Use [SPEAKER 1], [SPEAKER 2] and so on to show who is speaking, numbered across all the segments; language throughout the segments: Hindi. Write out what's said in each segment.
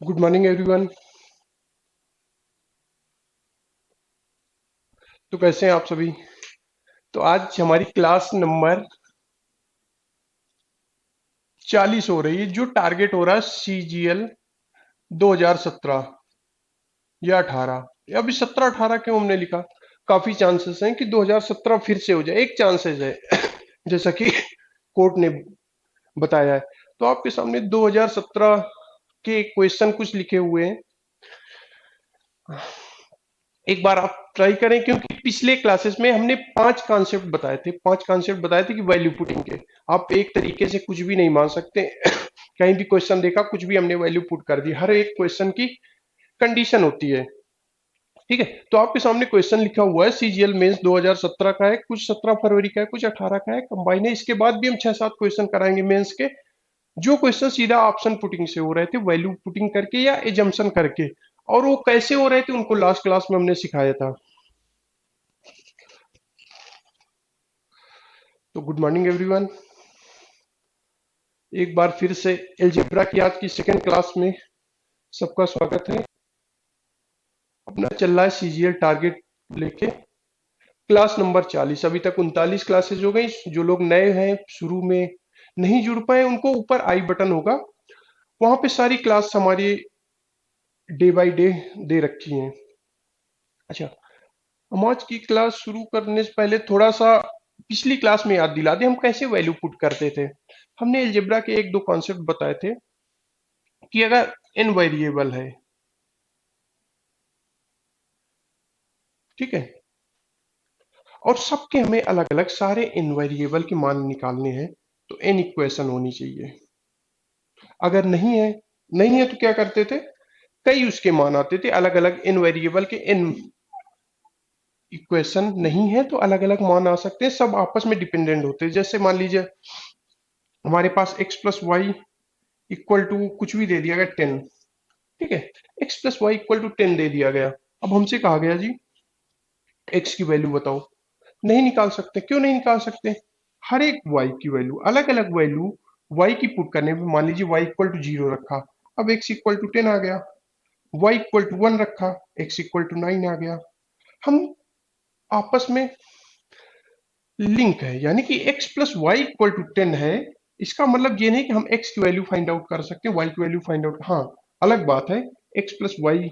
[SPEAKER 1] Good morning everyone. तो कैसे हैं आप सभी? तो आज हमारी क्लास नंबर 40 हो रही है, जो टारगेट हो रहा है सीजीएल 2017 या 18। अभी 17-18 क्यों हमने लिखा? काफी चांसेस हैं कि 2017 फिर से हो जाए, एक चांसेस है जैसा कि कोर्ट ने बताया है। तो आपके सामने 2017 के क्वेश्चन कुछ लिखे हुए हैं, एक बार आप ट्राई करें, क्योंकि पिछले क्लासेस में हमने 5 कॉन्सेप्ट बताए थे कि वैल्यू पुटिंग के। आप एक तरीके से कुछ भी नहीं मान सकते कहीं भी क्वेश्चन देखा, कुछ भी हमने वैल्यू पुट कर दी। हर एक क्वेश्चन की कंडीशन होती है। ठीक है, तो आपके सामने क्वेश्चन लिखा हुआ है, सीजीएल मेंस 2017 का है, कुछ 17 फरवरी का है, कुछ 18 का है, कंबाइन है। इसके बाद भी हम 6-7 क्वेश्चन कराएंगे मेंस के, जो क्वेश्चन सीधा ऑप्शन पुटिंग से हो रहे थे, वैल्यू पुटिंग करके या एजम्पशन करके। और वो कैसे हो रहे थे उनको लास्ट क्लास में हमने सिखाया था। तो गुड मॉर्निंग एवरीवन, एक बार फिर से एलजेब्रा की आज की सेकेंड क्लास में सबका स्वागत है। अपना चल रहा है सीजीएल टारगेट लेके, क्लास नंबर 40। अभी तक 39 क्लासेस हो गई। जो लोग नए हैं, शुरू में नहीं जुड़ पाए, उनको ऊपर आई बटन होगा, वहां पे सारी क्लास हमारी डे बाय डे दे रखी हैं। अच्छा, हम आज की क्लास शुरू करने से पहले थोड़ा सा पिछली क्लास में याद दिला दें, हम कैसे वैल्यू पुट करते थे। हमने एलजेब्रा के एक दो कॉन्सेप्ट बताए थे कि अगर n वेरिएबल है, ठीक है, और सबके हमें अलग अलग सारे n वेरिएबल के मान निकालने हैं, तो n इक्वेशन होनी चाहिए। अगर नहीं है तो क्या करते थे, कई उसके मान आते थे अलग अलग। n वेरिएबल के n इक्वेशन नहीं है तो अलग अलग मान आ सकते हैं, सब आपस में डिपेंडेंट होते हैं। जैसे मान लीजिए हमारे पास x plus y equal to कुछ भी दे दिया गया 10, ठीक है, x plus y equal to 10 दे दिया गया। अब हमसे कहा गया जी x की वैल्यू बताओ। नहीं निकाल सकते। क्यों नहीं निकाल सकते? हर एक y की वैल्यू, अलग अलग वैल्यू y की पुट करने पे, मान लीजिए y इक्वल टू 0 रखा, अब x इक्वल टू 10 आ गया। y इक्वल टू 1 रखा, x इक्वल टू 9 आ गया। हम आपस में लिंक है, यानी कि x plus y equal to 10 है। इसका मतलब ये नहीं कि हम x की वैल्यू फाइंड आउट कर सकते हैं, y की वैल्यू फाइंड आउट, हाँ अलग बात है, x प्लस वाई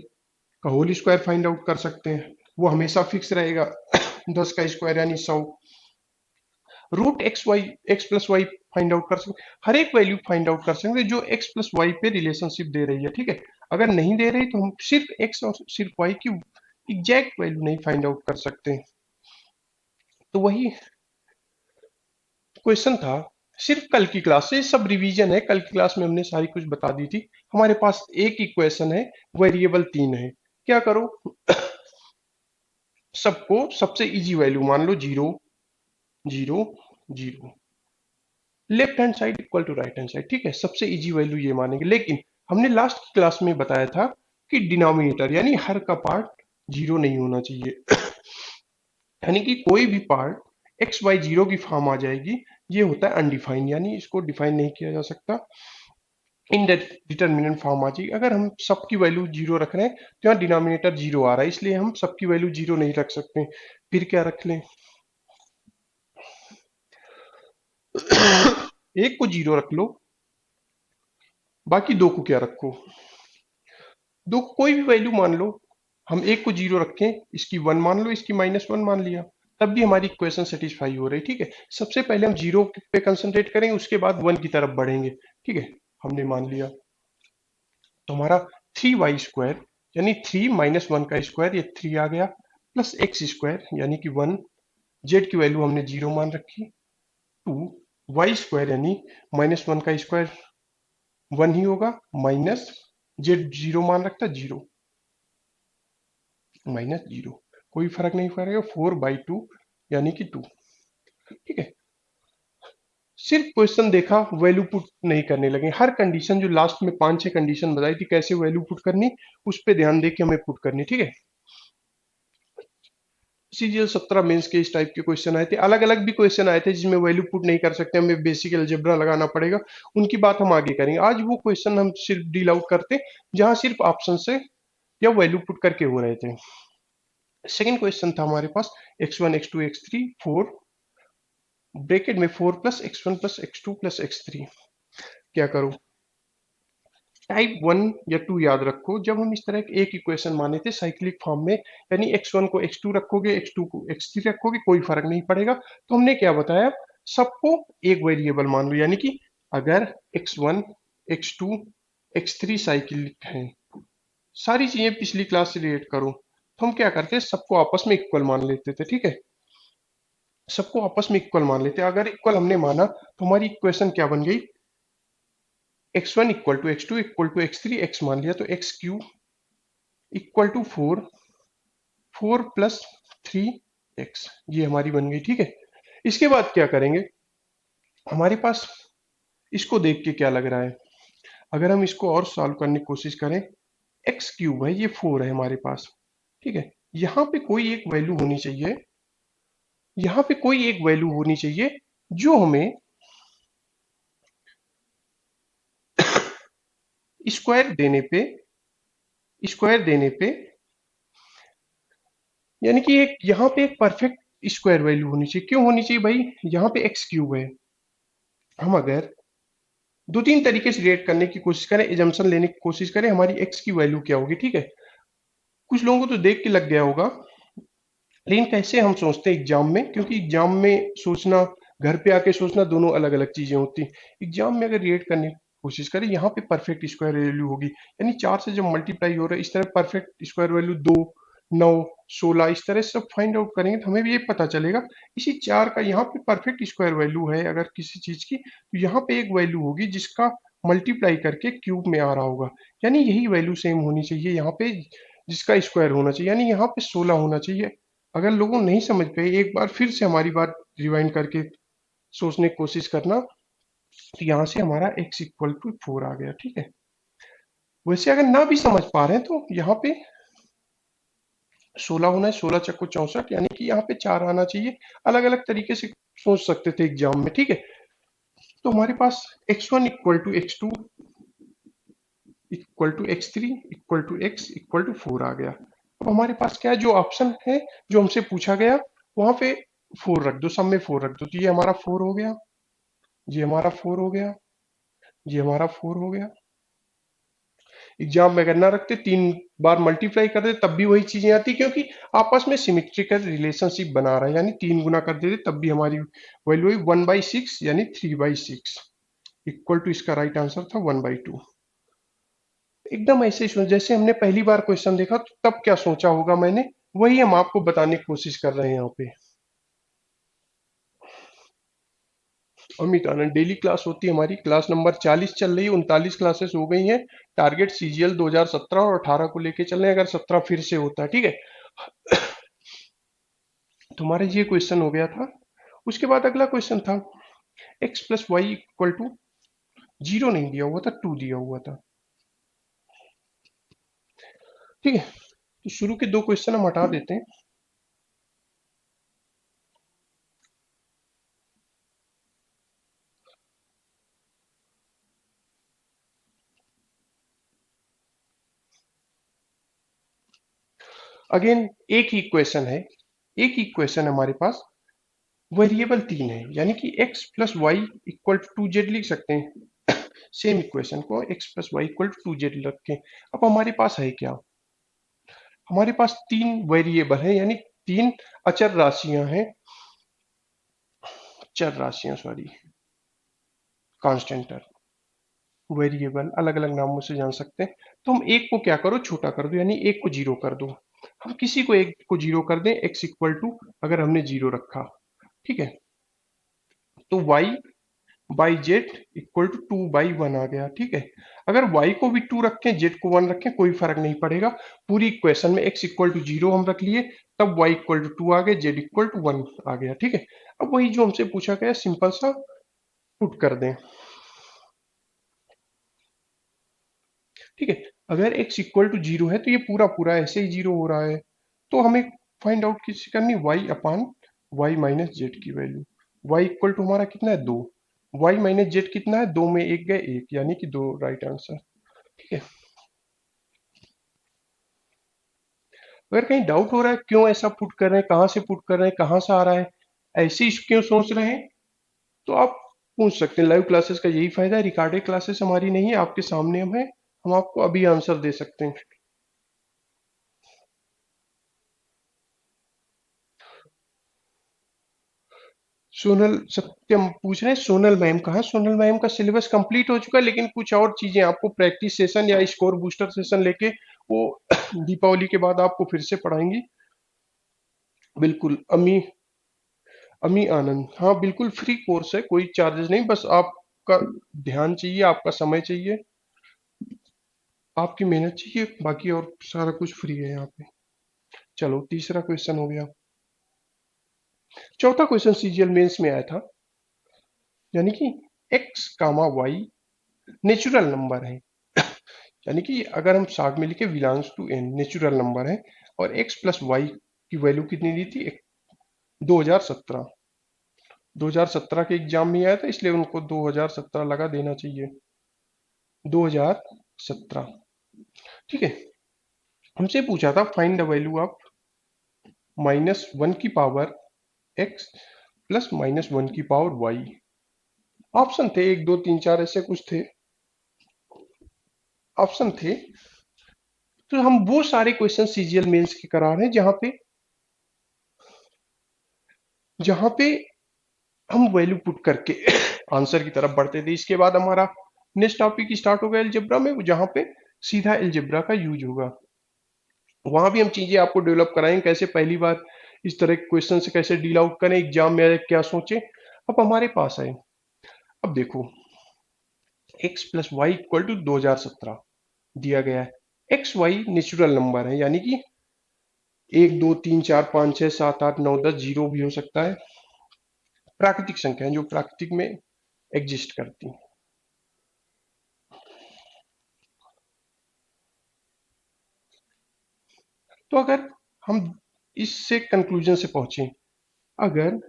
[SPEAKER 1] का होल स्क्वायर फाइंड आउट कर सकते हैं, वो हमेशा फिक्स रहेगा 10 का स्क्वायर यानी 100। Root x plus y find out कर सकते, हर एक वैल्यू फाइंड आउट कर सकते हैं जो एक्स प्लस वाई पे रिलेशनशिप दे रही है। ठीक है, अगर नहीं दे रही तो हम सिर्फ एक्स और सिर्फ वाई की एग्जैक्ट वैल्यू नहीं फाइंड आउट कर सकते। तो वही क्वेश्चन था। सिर्फ कल की क्लास से सब रिवीजन है, कल की क्लास में हमने सारी कुछ बता दी थी। हमारे पास एक इक्वेशन है, वेरिएबल 3 है। क्या करो, सबको सबसे इजी वैल्यू मान लो 0 0 0, left hand side equal to right hand side. ठीक है, सबसे इजी वैल्यू ये मानेंगे। लेकिन हमने लास्ट की क्लास में बताया था कि डिनोमिनेटर यानी हर का पार्ट 0 नहीं होना चाहिए यानी कि कोई भी पार्ट एक्स वाई 0 की फॉर्म आ जाएगी, ये होता है अनडिफाइंड, यानी इसको डिफाइन नहीं किया जा सकता, इनडिटर्मिनेंट फॉर्म आ जाएगी। अगर हम सबकी वैल्यू 0 रख रहे हैं तो यहाँ डिनोमिनेटर 0 आ रहा है, इसलिए हम सबकी वैल्यू 0 नहीं रख सकते। फिर क्या रख लें, एक को 0 रख लो, बाकी दो को क्या रखो, दो को कोई भी वैल्यू मान लो। हम एक को 0 रखें, इसकी 1 मान लो, इसकी -1 मान लिया, तब भी हमारी इक्वेशन सेटिस्फाई हो रही। ठीक है, सबसे पहले हम 0 पे कंसंट्रेट करेंगे, उसके बाद 1 की तरफ बढ़ेंगे। ठीक है, हमने मान लिया, तो हमारा 3y² यानी 3 - 1 का स्क्वायर, ये 3 आ गया, प्लस x² यानी कि 1, z की वैल्यू हमने 0 मान रखी, 2y² यानी -1 का स्क्वायर 1 ही होगा, माइनस जेड 0 मान रखता, 0 -0, कोई फर्क नहीं पड़ेगा, 4/2 यानी कि 2। ठीक है, सिर्फ क्वेश्चन देखा, वैल्यू पुट नहीं करने लगे। हर कंडीशन जो लास्ट में 5-6 कंडीशन बताई थी कैसे वैल्यू पुट करनी, उस पर ध्यान दे के हमें पुट करनी। ठीक है, सीजीएल 17 मेंस के इस टाइप के क्वेश्चन आए थे, अलग अलग भी क्वेश्चन आए थे जिसमें वैल्यू पुट नहीं कर सकते, हमें बेसिक अलजेब्रा लगाना पड़ेगा, उनकी बात हम आगे करेंगे। आज वो क्वेश्चन हम सिर्फ डील आउट करते जहां सिर्फ ऑप्शन से या वैल्यू पुट करके हो रहे थे। सेकंड क्वेश्चन था हमारे पास x1 x2 x3 4 ब्रैकेट में 4 plus x1 plus x2 plus x3। क्या करूं? टाइप 1 या 2 याद रखो, जब हम इस तरह के एक इक्वेशन माने थे साइक्लिक फॉर्म में, यानी x1 को x2 रखोगे, x2 को x3 रखोगे, कोई फर्क नहीं पड़ेगा। तो हमने क्या बताया, सबको एक वेरिएबल मान लो, यानी कि अगर x1 x2 x3 साइक्लिक है, सारी चीजें पिछली क्लास से रिलेट करो, तो हम क्या करते हैं, सबको आपस में इक्वल मान लेते थे। ठीक है, सबको आपस में इक्वल मान लेते हैं। अगर इक्वल हमने माना तो हमारी इक्वेशन क्या बन गई, x1 equal to x2 equal to x3, x मान लिया तो x cube equal to 4, 4 plus 3x, ये हमारी बन गई। ठीक है, इसके बाद क्या करेंगे, हमारे पास इसको देख के क्या लग रहा है, अगर हम इसको और सॉल्व करने की कोशिश करें, एक्स क्यूब है, ये 4 है हमारे पास। ठीक है, यहाँ पे कोई एक वैल्यू होनी चाहिए, यहाँ पे कोई एक वैल्यू होनी चाहिए जो हमें स्क्वायर देने पे यानी कि एक यहाँ पे एक परफेक्ट स्क्वायर वैल्यू होनी चाहिए। क्यों होनी चाहिए भाई, यहाँ पे एक्स क्यूब है, हम अगर दो तीन तरीके से रिलेट करने की कोशिश करें, एजम्पशन लेने की कोशिश करें, हमारी एक्स की वैल्यू क्या होगी। ठीक है, कुछ लोगों को तो देख के लग गया होगा, लेकिन कैसे हम सोचते हैं एग्जाम में, क्योंकि एग्जाम में सोचना, घर पे आके सोचना, दोनों अलग अलग चीजें होती हैं। एग्जाम में अगर रिलेट करने की कोशिश करें, यहाँ पे परफेक्ट स्क्वायर वैल्यू होगी, यानी 4 से जब मल्टीप्लाई हो रहा है, इस तरह परफेक्ट स्क्वायर वैल्यू 2 9 16 इस तरह से सब फाइंड आउट करेंगे तो हमें भी ये पता चलेगा, इसी 4 का यहाँ पे परफेक्ट स्क्वायर वैल्यू है अगर किसी चीज की, तो यहाँ पे एक वैल्यू होगी जिसका मल्टीप्लाई करके क्यूब में आ रहा होगा, यानी यही वैल्यू सेम होनी चाहिए यहाँ पे, जिसका स्क्वायर होना चाहिए, यानी यहाँ पे 16 होना चाहिए। अगर लोगों नहीं समझ पाए, एक बार फिर से हमारी बात रिवाइंड करके सोचने की कोशिश करना, तो यहाँ से हमारा x इक्वल टू 4 आ गया। ठीक है, वैसे अगर ना भी समझ पा रहे हैं तो यहाँ पे 16 होना है, 16 चक्को 64, यानी कि यहाँ पे 4 आना चाहिए। अलग अलग तरीके से सोच सकते थे एग्जाम में। ठीक है, तो हमारे पास x1 equal to x2 equal to x3 equal to x equal to 4 आ गया। अब हमारे पास क्या है, जो ऑप्शन है जो हमसे पूछा गया वहां पे 4 रख दो, सब में 4 रख दो, तो ये हमारा 4 हो गया, ये हमारा 4 हो गया, ये हमारा 4 हो गया। एग्जाम में अगर ना रखते, 3 बार मल्टीप्लाई कर दे तब भी वही चीजें आती, क्योंकि आपस में सिमेट्रिकल रिलेशनशिप बना रहा है, यानी 3 गुना कर देते तब भी हमारी वैल्यू हुई 1/6, यानी 3/6 इक्वल टू, इसका राइट आंसर था 1/2। एकदम ऐसे ही सोच, जैसे हमने पहली बार क्वेश्चन देखा तो तब क्या सोचा होगा मैंने, वही हम आपको बताने की कोशिश कर रहे हैं यहाँ पे। अमित आनंद, डेली क्लास होती है हमारी, क्लास नंबर 40 चल रही है, 39 क्लासेस हो गई हैं। टारगेट सीजीएल 2017 और 18 को लेके चल रहे हैं, अगर 17 फिर से होता है। ठीक है, तुम्हारा ये क्वेश्चन हो गया था। उसके बाद अगला क्वेश्चन था x plus y equal to 0 नहीं दिया हुआ था, 2 दिया हुआ था। ठीक है, तो शुरू के 2 क्वेश्चन हम हटा देते हैं। अगेन एक ही इक्वेशन है, एक ही इक्वेशन हमारे पास, वेरिएबल 3 है, यानी कि x plus y equal to 2z लिख सकते हैं। सेम इक्वेशन को x plus y equal to 2z रखें। अब हमारे पास है क्या, हमारे पास 3 वेरिएबल है, यानी 3 अचर राशियां हैं, चर राशियां सॉरी, कांस्टेंट वेरिएबल अलग अलग नामों से जान सकते हैं। तो हम एक को क्या करो, छोटा कर दो, यानी एक को 0 कर दो। हम किसी को एक को 0 कर दें, x इक्वल टू अगर हमने 0 रखा, ठीक है, तो y by z equal to 2/1 आ गया। ठीक है, अगर y को भी 2 रखें, z को 1 रखें, कोई फर्क नहीं पड़ेगा। पूरी इक्वेशन में x इक्वल टू 0 हम रख लिए, तब y इक्वल टू 2 आ गया, z इक्वल टू 1 आ गया। ठीक है, अब वही जो हमसे पूछा गया, सिंपल सा पुट कर दें। ठीक है, अगर x इक्वल टू 0 है तो ये पूरा पूरा ऐसे ही 0 हो रहा है, तो हमें फाइंड आउट किससे करनी, y अपान y माइनस जेड की वैल्यू। y इक्वल टू हमारा कितना है 2, y माइनस जेड कितना है, 2 में 1 गए 1, यानी कि 2 राइट आंसर। ठीक है। अगर कहीं डाउट हो रहा है क्यों ऐसा पुट कर रहे हैं, कहाँ से पुट कर रहे हैं, कहाँ से आ रहा है, ऐसे ही क्यों सोच रहे हैं, तो आप पूछ सकते हैं। लाइव क्लासेस का यही फायदा है, रिकॉर्डेड क्लासेस हमारी नहीं है, आपके सामने हम है, हम आपको अभी आंसर दे सकते हैं। सोनल सत्यम पूछ रहे हैं सोनल मैम कहाँ, सोनल मैम का सिलेबस कंप्लीट हो चुका है, लेकिन कुछ और चीजें आपको प्रैक्टिस सेशन या स्कोर बूस्टर सेशन लेके वो दीपावली के बाद आपको फिर से पढ़ाएंगी। बिल्कुल अमी, अमी आनंद, हाँ बिल्कुल फ्री कोर्स है, कोई चार्जेस नहीं, बस आपका ध्यान चाहिए, आपका समय चाहिए, आपकी मेहनत चाहिए, बाकी और सारा कुछ फ्री है यहाँ पे। चलो तीसरा क्वेश्चन हो गया। चौथा क्वेश्चन सीजीएल मेंस में आया था, यानी कि x comma y natural number है, यानी कि अगर हम शॉर्ट में लिखे belongs to N, natural number है, और x प्लस वाई की वैल्यू कितनी दी थी, 2017, 2017 के एग्जाम में आया था, इसलिए उनको 2017 लगा देना चाहिए, 2017। ठीक है। हमसे पूछा था फाइंड द वैल्यू ऑफ -1 की पावर x प्लस -1 की पावर y। ऑप्शन थे 1 2 3 4 ऐसे कुछ थे ऑप्शन थे। तो हम वो सारे क्वेश्चन सीजीएल मेंस के करा रहे हैं जहां पे हम वैल्यू पुट करके आंसर की तरफ बढ़ते थे। इसके बाद हमारा नेक्स्ट टॉपिक स्टार्ट होगा एलजेब्रा में, जहां पे सीधा एलजेब्रा का यूज होगा। वहां भी हम चीजें आपको डेवलप कराएंगे, कैसे पहली बार इस तरह के क्वेश्चन से कैसे डील आउट करें, एग्जाम में क्या सोचें। अब हमारे पास है, अब देखो x plus y equal to 2017 दिया गया है। एक्स वाई नेचुरल नंबर है, यानी कि 1 2 3 4 5 6 7 8 9 10 जीरो भी हो सकता है, प्राकृतिक संख्या है जो प्राकृतिक में एग्जिस्ट करती है। तो अगर हम इससे कंक्लूजन से पहुंचे, अगर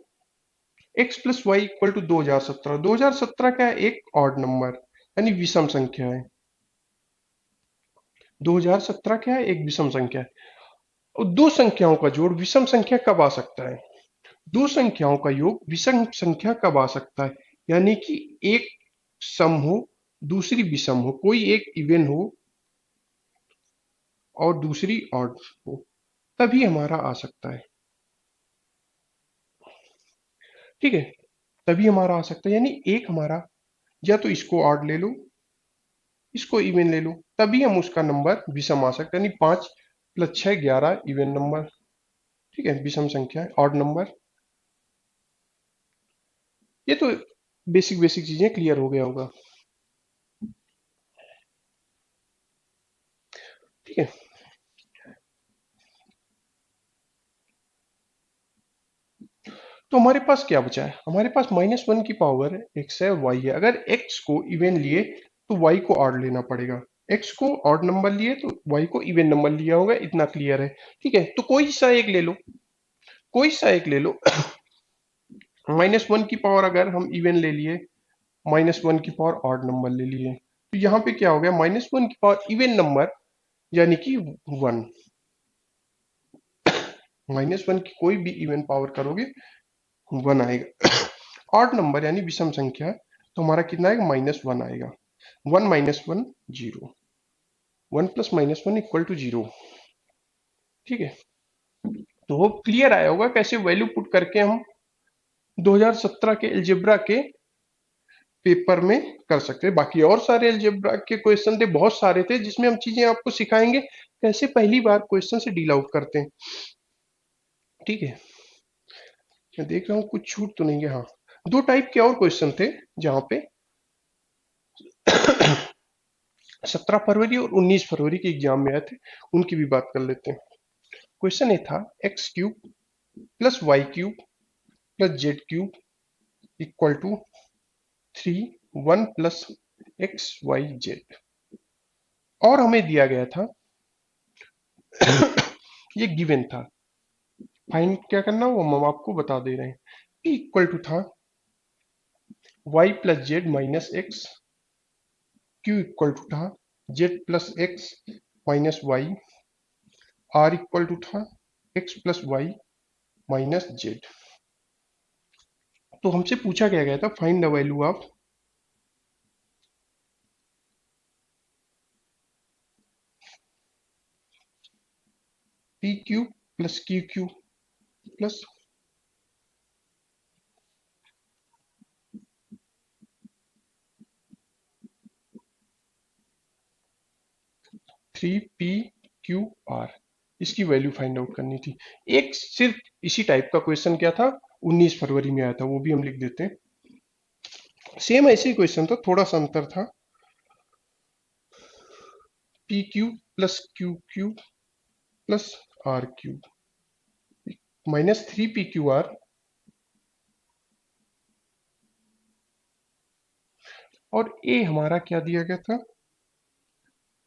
[SPEAKER 1] x plus y equal to 2017, 2017 क्या है, एक ऑड नंबर यानी विषम संख्या है। 2017 क्या है, एक विषम संख्या है। और दो संख्याओं का जोड़ विषम संख्या कब आ सकता है, दो संख्याओं का योग विषम संख्या कब आ सकता है, यानी कि एक सम हो दूसरी विषम हो, कोई एक इवन हो और दूसरी ऑड हो, तभी हमारा आ सकता है। ठीक है, तभी हमारा आ सकता है, यानी एक हमारा या तो इसको ऑड ले लो, इसको इवन ले लो, तभी हम उसका नंबर विषम आ सकता है, यानी 5 + 6 11 इवन नंबर। ठीक है, विषम संख्या है, ऑड नंबर। ये तो बेसिक बेसिक चीजें क्लियर हो गया होगा। ठीक है। तो हमारे पास क्या बचा है, हमारे पास -1 की पावर x है, y है। अगर x को इवन लिए तो y को ऑड लेना पड़ेगा, x को ऑड नंबर लिए तो y को इवन नंबर लिया होगा, इतना क्लियर है। ठीक है, तो कोई सा एक ले लो, कोई सा एक ले लो। -1 की पावर अगर हम इवन ले लिए, -1 की पावर ऑड नंबर ले लिए, तो यहाँ पे क्या हो गया, -1 की पावर इवन नंबर यानी कि 1, -1 की कोई भी इवन पावर करोगे 1 आएगा। ऑड नंबर यानी विषम संख्या, तो हमारा कितना आएगा, -1 आएगा। 1 - 1 0, 1 + -1 = 0। ठीक है, तो वो क्लियर आया होगा कैसे वैल्यू पुट करके हम 2017 के एल्जेब्रा के पेपर में कर सकते हैं। बाकी और सारे एल्जेब्रा के क्वेश्चन थे, बहुत सारे थे, जिसमें हम चीजें आपको सिखाएंगे कैसे पहली बार क्वेश्चन से डील आउट करते हैं। ठीक है, मैं देख रहा हूँ कुछ छूट तो नहीं है। हाँ, दो टाइप के और क्वेश्चन थे जहाँ पे 17 फरवरी और 19 फरवरी के एग्जाम में आए थे, उनकी भी बात कर लेते हैं। क्वेश्चन ये था, x³ + y³ + z³ = 3 1 + xyz, और हमें दिया गया था ये गिवन था फाइंड क्या करना वो हम आपको बता दे रहे हैं। p इक्वल टू था y plus z minus x, q equal to था z plus x minus y, r equal to था x plus y minus z. तो हमसे पूछा क्या गया था, find the value of p q plus q q plus 3p/q/r, इसकी वैल्यू फाइंड आउट करनी थी। एक सिर्फ इसी टाइप का क्वेश्चन क्या था, 19 फरवरी में आया था, वो भी हम लिख देते हैं। सेम ऐसे ही क्वेश्चन था, थोड़ा सा अंतर था। P q plus q q plus r q minus 3p/q/r, और ए हमारा क्या दिया गया था,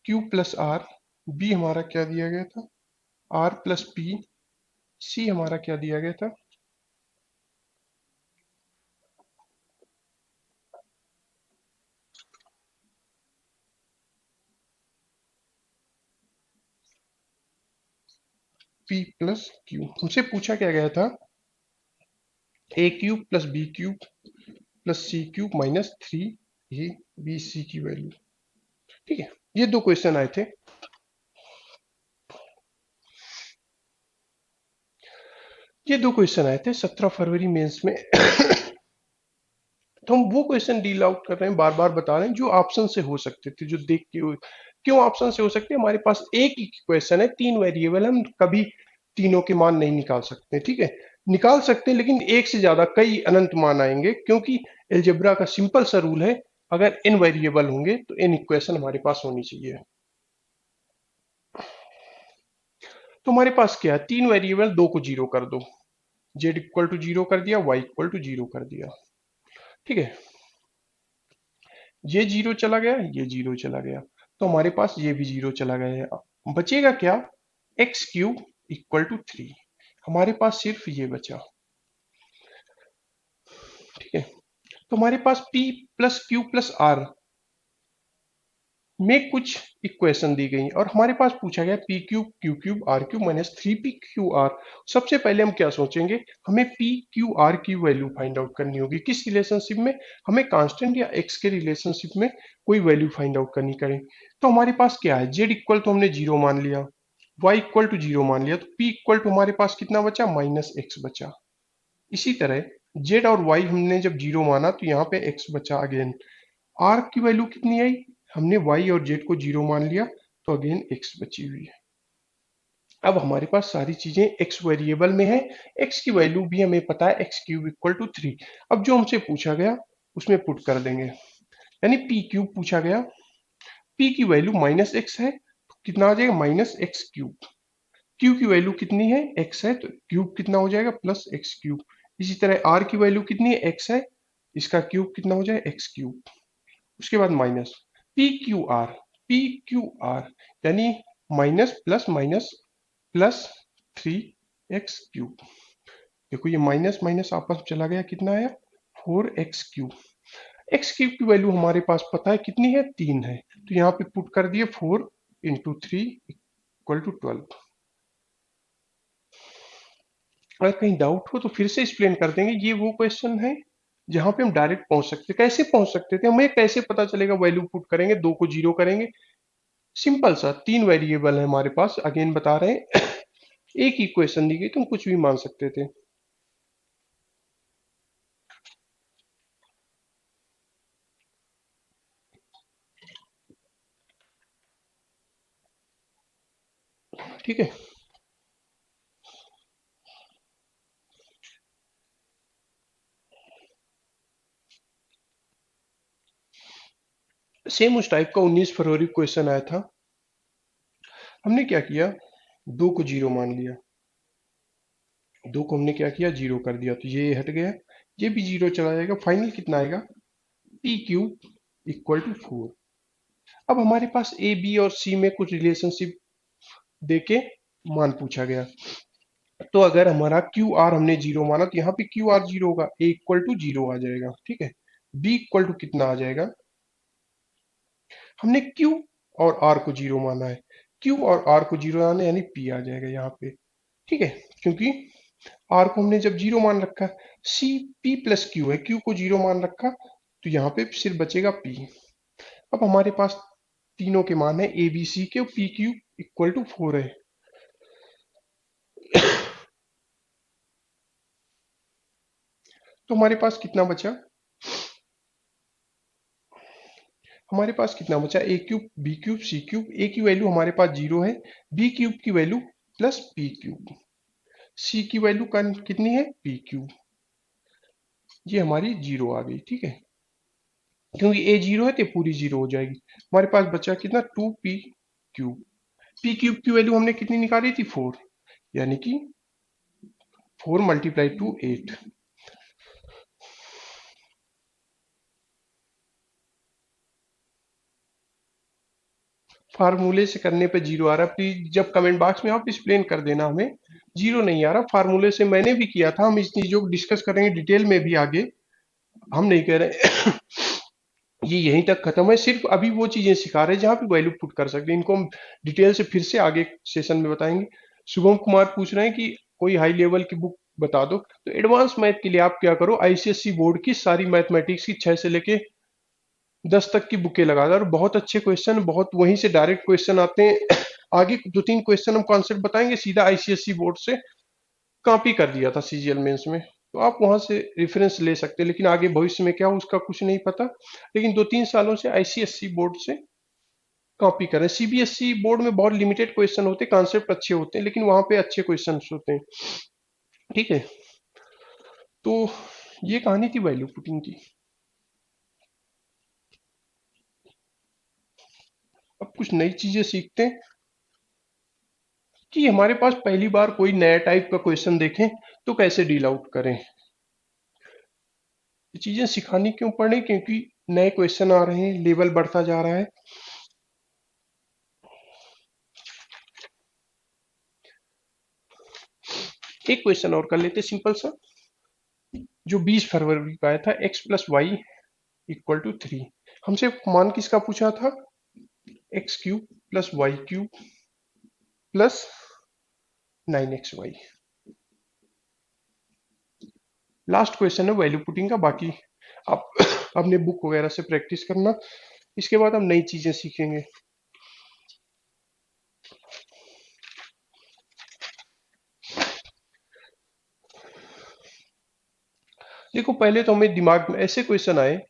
[SPEAKER 1] q प्लस आर, बी हमारा क्या दिया गया था, r प्लस पी, सी हमारा क्या दिया गया था, p प्लस क्यू। हमसे पूछा क्या गया था, A cube plus B cube plus C cube minus 3 A B C की वैल्यू। ठीक है, ये दो क्वेश्चन आए थे। ये दो क्वेश्चन आए थे 17 फरवरी मेंस में। तो हम वो क्वेश्चन डील आउट कर रहे हैं, बार बार बता रहे हैं, जो ऑप्शन से हो सकते थे, जो देख के क्यों ऑप्शन से हो सकते हैं, हमारे पास एक ही क्वेश्चन है, तीन वेरिएबल, हम कभी तीनों के मान नहीं निकाल सकते। ठीक है, निकाल सकते हैं लेकिन एक से ज्यादा कई अनंत मान आएंगे, क्योंकि एलजेब्रा का सिंपल सा रूल है, अगर n वेरिएबल होंगे तो n इक्वेशन हमारे पास होनी चाहिए। तो हमारे पास क्या है, तीन वेरिएबल, दो को जीरो कर दो, z इक्वल टू जीरो कर दिया, y इक्वल टू जीरो कर दिया। ठीक है, ये जीरो चला गया, ये जीरो चला गया, तो हमारे पास ये भी जीरो चला गया है। बचेगा क्या, एक्स क्यूब इक्वल टू 3, हमारे पास सिर्फ ये बचा। ठीक है, तो हमारे पास p plus q plus r में कुछ इक्वेशन दी गई और हमारे पास पूछा गया p cube q cube r cube minus 3p/q/r। सबसे पहले हम क्या सोचेंगे, हमें p/q/r की वैल्यू फाइंड आउट करनी होगी। किस रिलेशनशिप में, हमें कांस्टेंट या x के रिलेशनशिप में कोई वैल्यू फाइंड आउट करनी करें। तो हमारे पास क्या है, z इक्वल तो हमने जीरो मान लिया, y इक्वल टू जीरो मान लिया, तो p इक्वल टू हमारे पास कितना बचा, माइनस एक्स बचा। इसी तरह z और y हमने जब जीरो माना तो यहाँ पे x बचा अगेन। r की वैल्यू कितनी आई, हमने y और z को जीरो मान लिया, तो अगेन x बची हुई है। अब हमारे पास सारी चीजें x वेरिएबल में है, x की वैल्यू भी हमें पता है, एक्स क्यूब इक्वल टू 3। अब जो हमसे पूछा गया उसमें पुट कर देंगे, यानी p क्यूब पूछा गया, p की वैल्यू माइनस एक्स है, तो कितना आ जाएगा, माइनस एक्स क्यूब। q की वैल्यू कितनी है, x है, तो क्यूब कितना हो जाएगा, प्लस एक्स क्यूब। इसी तरह r की वैल्यू कितनी है, x है, इसका क्यूब कितना हो जाएगा, एक्स क्यूब। उसके बाद minus P Q R, P Q R यानी minus plus minus plus 3x³ देखो ये माइनस माइनस आपस में चला गया, कितना आया, 4x³। x³ की वैल्यू हमारे पास पता है कितनी है, 3 है, तो यहाँ पे पुट कर दिए 4 इंटू 3 इक्वल टू 12। अगर कहीं डाउट हो तो फिर से एक्सप्लेन कर देंगे। ये वो क्वेश्चन है जहां पे हम डायरेक्ट पहुंच सकते, कैसे पहुंच सकते थे, हमें कैसे पता चलेगा, वैल्यू पुट करेंगे, दो को जीरो करेंगे, सिंपल सा, तीन वेरिएबल है हमारे पास, अगेन बता रहे हैं। एक ही क्वेश्चन दी गई, तुम कुछ भी मान सकते थे। ठीक है, सेम उस टाइप का 19 फरवरी क्वेश्चन आया था। हमने क्या किया, दो को जीरो मान लिया, दो को हमने क्या किया, जीरो कर दिया, तो ये हट गया, ये भी जीरो चला जाएगा, फाइनल कितना आएगा, पी क्यूब इक्वल टू 4। अब हमारे पास ए बी और सी में कुछ रिलेशनशिप देके मान पूछा गया। तो अगर हमारा क्यू आर हमने जीरो माना तो यहाँ पे क्यू आर जीरो होगा, ए इक्वल टू जीरो आ जाएगा, ठीक है। बी इक्वल टू कितना आ जाएगा, हमने क्यू और आर को जीरो माना है, क्यू और आर को जीरो माना यानी पी आ जाएगा यहाँ पे, ठीक है। क्योंकि आर को हमने जब जीरो मान रखा, सी पी प्लस क्यू है, क्यू को जीरो मान रखा, तो यहाँ पे सिर्फ बचेगा पी। अब हमारे पास तीनों के मान है ए बी सी के, पी क्यू इक्वल टू 4 है। तो हमारे पास कितना बचा, हमारे पास कितना बचा, ए cube B cube C cube, ए की वैल्यू हमारे पास जीरो है, बी क्यूब की वैल्यू प्लस पी क्यूब, सी की वैल्यू कितनी है पी क्यूब, ये हमारी जीरो आ गई, ठीक है। क्योंकि ए जीरो है तो पूरी जीरो हो जाएगी। हमारे पास बचा कितना, two p cube, p cube की वैल्यू हमने कितनी निकाली थी, 4, यानी कि 4 मल्टीप्लाई टू 8। फार्मूले से करने पे जीरो आ रहा है, प्लीज जब कमेंट बॉक्स में आप एक्सप्लेन कर देना हमें। जीरो नहीं आ रहा, फार्मूले से मैंने भी किया था, हम इस चीजों को डिस्कस करेंगे डिटेल में भी आगे, हम नहीं कह रहे ये यहीं तक खत्म है, सिर्फ अभी वो चीजें सिखा रहे हैं जहाँ पे वैल्यू पुट कर सकते हैं, इनको हम डिटेल से फिर से आगे सेशन में बताएंगे। शुभम कुमार पूछ रहे हैं कि कोई हाई लेवल की बुक बता दो, तो एडवांस मैथ के लिए आप क्या करो, आईसीएससी बोर्ड की सारी मैथमेटिक्स की 6 से लेके 10 तक की बुकें लगा दो, और बहुत अच्छे क्वेश्चन, बहुत वहीं से डायरेक्ट क्वेश्चन आते हैं। आगे दो तीन क्वेश्चन हम कॉन्सेप्ट बताएंगे, सीधा आईसीएससी बोर्ड से कॉपी कर दिया था सीजीएल मेंस में, तो आप वहां से रेफरेंस ले सकते हैं, लेकिन आगे भविष्य में क्या हो उसका कुछ नहीं पता। लेकिन 2-3 सालों से आईसीएससी बोर्ड से कॉपी करें, सीबीएसई बोर्ड में बहुत लिमिटेड क्वेश्चन होते हैं, कॉन्सेप्ट अच्छे होते हैं, लेकिन वहां पे अच्छे क्वेश्चन होते हैं, ठीक है। तो ये कहानी थी वैल्यू पुटिंग की। अब कुछ नई चीजें सीखते हैं कि हमारे पास पहली बार कोई नया टाइप का क्वेश्चन देखें तो कैसे डील आउट करें। ये चीजें सिखानी क्यों पड़े, क्योंकि नए क्वेश्चन आ रहे हैं, लेवल बढ़ता जा रहा है। एक क्वेश्चन और कर लेते सिंपल सा, जो 20 फरवरी का आया था, x plus y equal to 3। हमसे मान किसका पूछा था, x cube plus Y cube plus 9xy। Last question है वैल्यू पुटिंग का, बाकी आप अपने बुक वगैरह से प्रैक्टिस करना, इसके बाद हम नई चीजें सीखेंगे। देखो पहले तो हमें दिमाग में ऐसे क्वेश्चन आए,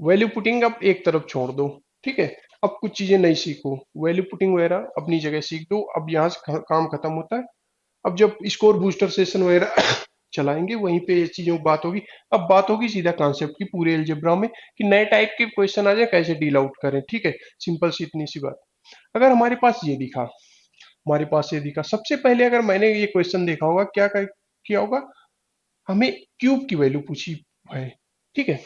[SPEAKER 1] वैल्यू पुटिंग आप एक तरफ छोड़ दो, ठीक है। अब कुछ चीजें नहीं सीखो, वैल्यू पुटिंग वगैरह अपनी जगह सीख दो, अब यहाँ से काम खत्म होता है। अब जब स्कोर बूस्टर सेशन वगैरह चलाएंगे वहीं पे ये चीजों की बात होगी। अब बात होगी सीधा कॉन्सेप्ट की पूरे अलजेब्रा में, कि नए टाइप के क्वेश्चन आ जाए कैसे डील आउट करें, ठीक है। सिंपल सी इतनी सी बात। अगर हमारे पास ये दिखा, हमारे पास ये दिखा, सबसे पहले अगर मैंने ये क्वेश्चन देखा होगा, किया होगा, हमें क्यूब की वैल्यू पूछी है, ठीक है।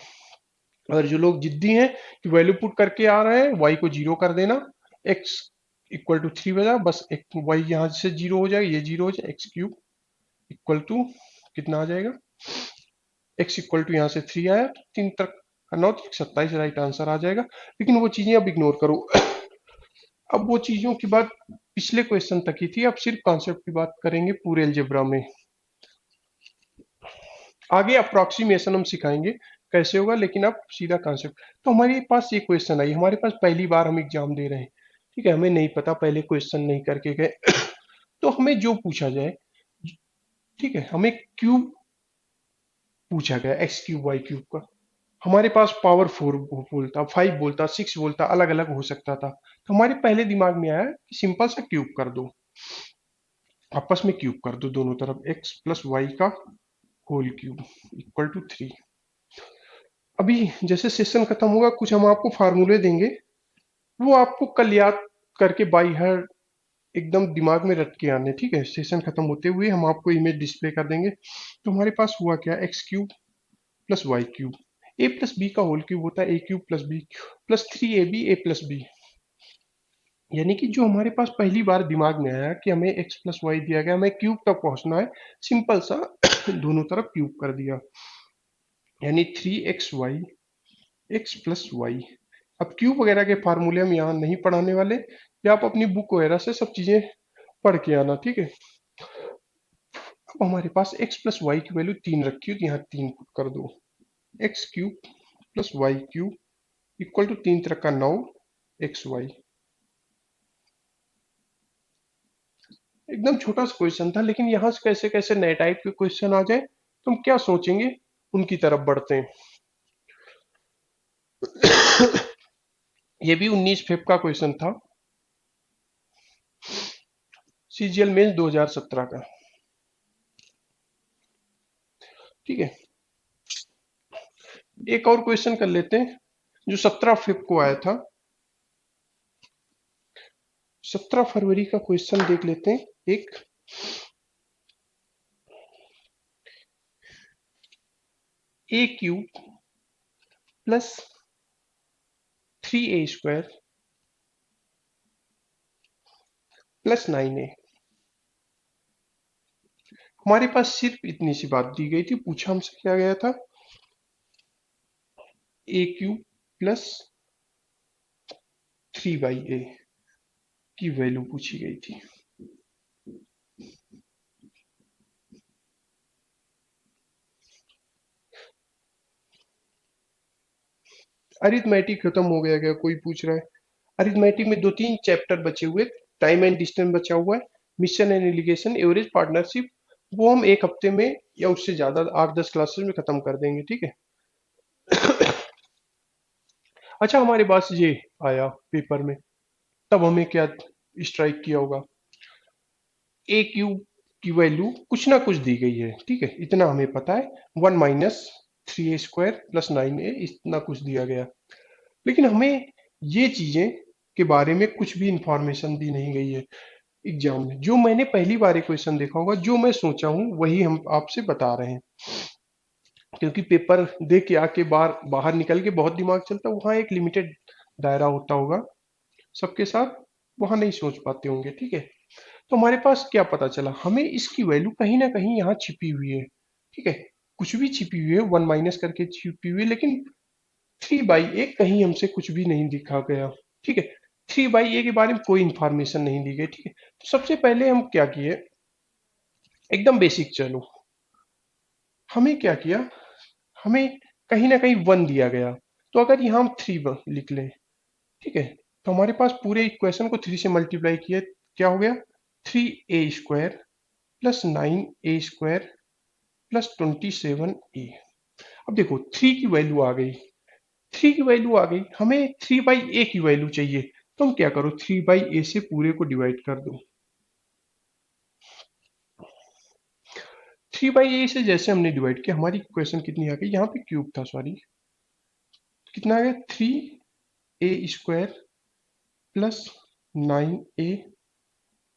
[SPEAKER 1] अगर जो लोग जिद्दी हैं कि वैल्यू पुट करके आ रहे हैं, वाई को जीरो कर देना, एक्स इक्वल टू 3 बजा, बस एक वाई यहाँ से जीरो हो जाएगा, ये जीरो हो जाए, एक्स क्यूब इक्वल टू कितना आ जाएगा, एक्स इक्वल टू यहाँ से 3 आया, 3 तक 9 3 27 राइट आंसर आ जाएगा। लेकिन वो चीजें अब इग्नोर करो। अब वो चीजों की बात पिछले क्वेश्चन तक ही थी, अब सिर्फ कॉन्सेप्ट की बात करेंगे पूरे अलजेब्रा में। आगे अप्रोक्सीमेशन हम सिखाएंगे कैसे होगा, लेकिन अब सीधा कॉन्सेप्ट। तो हमारे पास ये क्वेश्चन आई, हमारे पास पहली बार हम एग्जाम दे रहे हैं, ठीक है, हमें नहीं पता, पहले क्वेश्चन नहीं करके गए। तो हमें जो पूछा जाए, ठीक है, हमें क्यूब पूछा गया, एक्स क्यूब वाई क्यूब का, हमारे पास पावर 4 बोलता, 5 बोलता, 6 बोलता, अलग अलग हो सकता था। तो हमारे पहले दिमाग में आया कि सिंपल सा क्यूब कर दो, आपस में क्यूब कर दो दोनों तरफ, एक्स प्लस वाई का होल क्यूब इक्वल टू 3। अभी जैसे सेशन खत्म होगा कुछ हम आपको फार्मूले देंगे, वो आपको कल याद करके बाई हार्ट एकदम दिमाग में रट के आने, ठीक है। सेशन खत्म होते हुए हम आपको इमेज डिस्प्ले कर देंगे। तो हमारे पास हुआ क्या, X cube plus Y cube, A plus B का होल क्यूब होता है A cube plus B plus 3ab a plus B, यानी कि जो हमारे पास पहली बार दिमाग में आया कि हमें x प्लस वाई दिया गया, हमें क्यूब तक पहुंचना है, सिंपल सा दोनों तरफ क्यूब कर दिया, यानी 3xy x प्लस वाई। अब क्यूब वगैरह के फार्मूले हम यहाँ नहीं पढ़ाने वाले, या आप अपनी बुक वगैरह से सब चीजें पढ़ के आना, ठीक है। अब हमारे पास x प्लस वाई की वैल्यू 3 रखी हो तो यहाँ 3 पुट कर दो, x cube plus Y cube equal to 3 तरह का 9 एक्स वाई। एकदम छोटा सा क्वेश्चन था, लेकिन यहाँ से कैसे कैसे नए टाइप के क्वेश्चन आ जाए तो हम क्या सोचेंगे, उनकी तरफ बढ़ते हैं। ये भी 19 फेब का क्वेश्चन था, सीजीएल मेंस 2017 का, ठीक है। एक और क्वेश्चन कर लेते हैं जो 17 फेब को आया था। 17 फरवरी का क्वेश्चन देख लेते हैं। एक ए cube plus 3a² plus 9a। हमारे पास सिर्फ इतनी सी बात दी गई थी, पूछा हमसे क्या गया था, ए क्यूब प्लस 3a की वैल्यू पूछी गई थी। अरिथमेटिक खत्म हो गया क्या, कोई पूछ रहा है। अरिथमेटिक में 2-3 चैप्टर बचे हुए, टाइम एंड डिस्टेंस बचा हुआ है, mission and allegation, average, partnership, वो हम एक हफ्ते में या उससे ज्यादा 8-10 क्लासेस में खत्म कर देंगे, ठीक है। अच्छा, हमारे पास ये आया पेपर में, तब हमें क्या स्ट्राइक किया होगा, ए क्यूब की वैल्यू कुछ ना कुछ दी गई है, ठीक है, इतना हमें पता है, 1 - 3a² प्लस 9a, इतना कुछ दिया गया। लेकिन हमें ये चीजें के बारे में कुछ भी इंफॉर्मेशन दी नहीं गई है एग्जाम में। जो मैंने पहली बार क्वेश्चन देखा होगा, जो मैं सोचा हूँ वही हम आपसे बता रहे हैं, क्योंकि पेपर दे के आके बाहर बाहर निकल के बहुत दिमाग चलता है, वहाँ एक लिमिटेड दायरा होता होगा सबके साथ, वहाँ नहीं सोच पाते होंगे, ठीक है। तो हमारे पास क्या पता चला, हमें इसकी वैल्यू कहीं ना कहीं यहाँ छिपी हुई है, ठीक है, कुछ भी छिपी हुई है, 1 - करके छिपी हुई है, लेकिन 3/a कहीं हमसे कुछ भी नहीं दिखा गया, ठीक है। 3/a के बारे में कोई इंफॉर्मेशन नहीं दी गई, ठीक है। तो सबसे पहले हम क्या किए, एकदम बेसिक चलो, हमें क्या किया, हमें कहीं ना कहीं 1 दिया गया, तो अगर यहाँ हम 3 लिख लें, ठीक है, तो हमारे पास पूरे इक्वेशन को 3 से मल्टीप्लाई किया, क्या हो गया, 3a² plus 9a² plus 27a। अब देखो 3 की वैल्यू आ गई, 3 की वैल्यू आ गई, हमें 3/a की वैल्यू चाहिए, तो हम क्या करो, 3/a से पूरे को डिवाइड कर दो। 3/a से जैसे हमने डिवाइड किया, हमारी इक्वेशन कितनी आ गई, यहाँ पे क्यूब था, सॉरी, कितना आ गया, 3a² plus 9a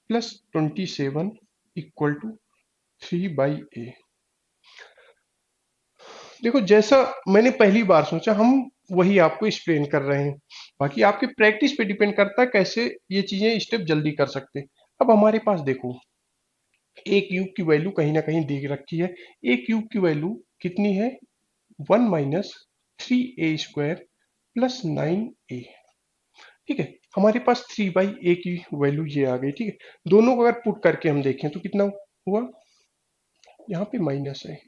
[SPEAKER 1] plus 27 equal to 3/a। देखो जैसा मैंने पहली बार सोचा, हम वही आपको एक्सप्लेन कर रहे हैं, बाकी आपके प्रैक्टिस पे डिपेंड करता है कैसे ये चीजें स्टेप जल्दी कर सकते हैं। अब हमारे पास देखो, ए क्यूब की वैल्यू कहीं ना कहीं दे रखी है, ए क्यूब की वैल्यू कितनी है, 1 - 3a² प्लस 9a, ठीक है। हमारे पास 3/a की वैल्यू ये आ गई, ठीक है। दोनों को अगर पुट करके हम देखें तो कितना हुआ, यहाँ पे माइनस है,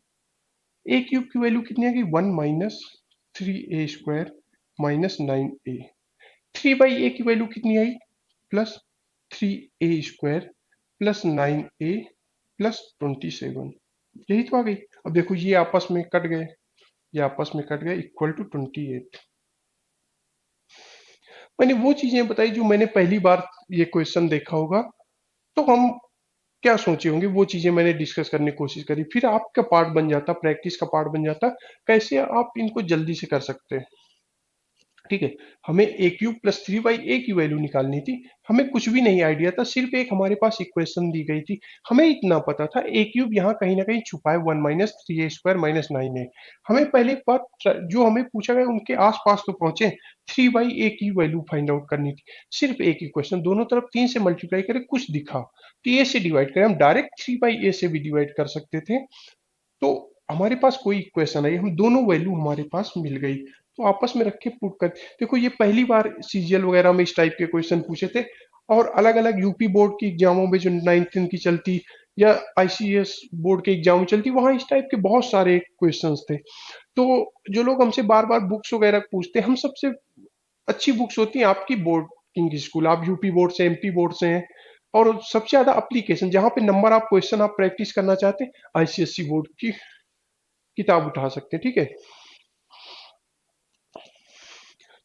[SPEAKER 1] ए क्यूब की वैल्यू कितनी आ गई, 1 - 3a² माइनस 9a। 3/a की वैल्यू कितनी आई, plus 3a² plus 9a plus 27, यही तो आ गई। अब देखो ये आपस में कट गए, ये आपस में कट गए, इक्वल टू 28। मैंने वो चीजें बताई जो मैंने पहली बार ये क्वेश्चन देखा होगा, तो हम क्या सोचे होंगे, वो चीजें मैंने डिस्कस करने की कोशिश करी, फिर आपका पार्ट बन जाता, प्रैक्टिस का पार्ट बन जाता, कैसे आप इनको जल्दी से कर सकते हैं, ठीक है। हमें ए क्यूब प्लस 3 बाई ए की वैल्यू निकालनी थी। हमें कुछ भी नहीं आइडिया था, सिर्फ एक हमारे पास इक्वेशन दी गई थी। हमें इतना पता था ए क्यूब यहाँ कहीं ना कहीं छुपा है, 1 - 3a² - 9a। हमें पहले एक बात, जो हमें पूछा गया उनके आसपास तो पहुंचे, 3 बाई ए की वैल्यू फाइंड आउट करनी थी। सिर्फ एक इक्वेशन, दोनों तरफ 3 से मल्टीप्लाई करें, कुछ दिखा तो ए से डिवाइड करें। हम डायरेक्ट 3 बाई ए से भी डिवाइड कर सकते थे। तो हमारे पास कोई इक्वेशन आई, हम दोनों वैल्यू हमारे पास मिल गई, तो आपस में रख के पुट कर। देखो ये पहली बार सीजीएल वगैरह में इस टाइप के क्वेश्चन पूछे थे, और अलग अलग यूपी बोर्ड की एग्जामों में जो 9th की चलती, या आईसीएस बोर्ड के एग्जाम में चलती, वहां इस टाइप के बहुत सारे क्वेश्चंस थे। तो जो लोग हमसे बार बार बुक्स वगैरह पूछते हैं, हम सबसे अच्छी बुक्स होती हैं आपकी बोर्ड इंग्लिश स्कूल, आप यूपी बोर्ड से, एमपी बोर्ड से हैं। और सबसे ज्यादा अप्लीकेशन जहां पे नंबर आप क्वेश्चन आप प्रैक्टिस करना चाहते हैं, आईसीएससी बोर्ड की किताब उठा सकते हैं, ठीक है।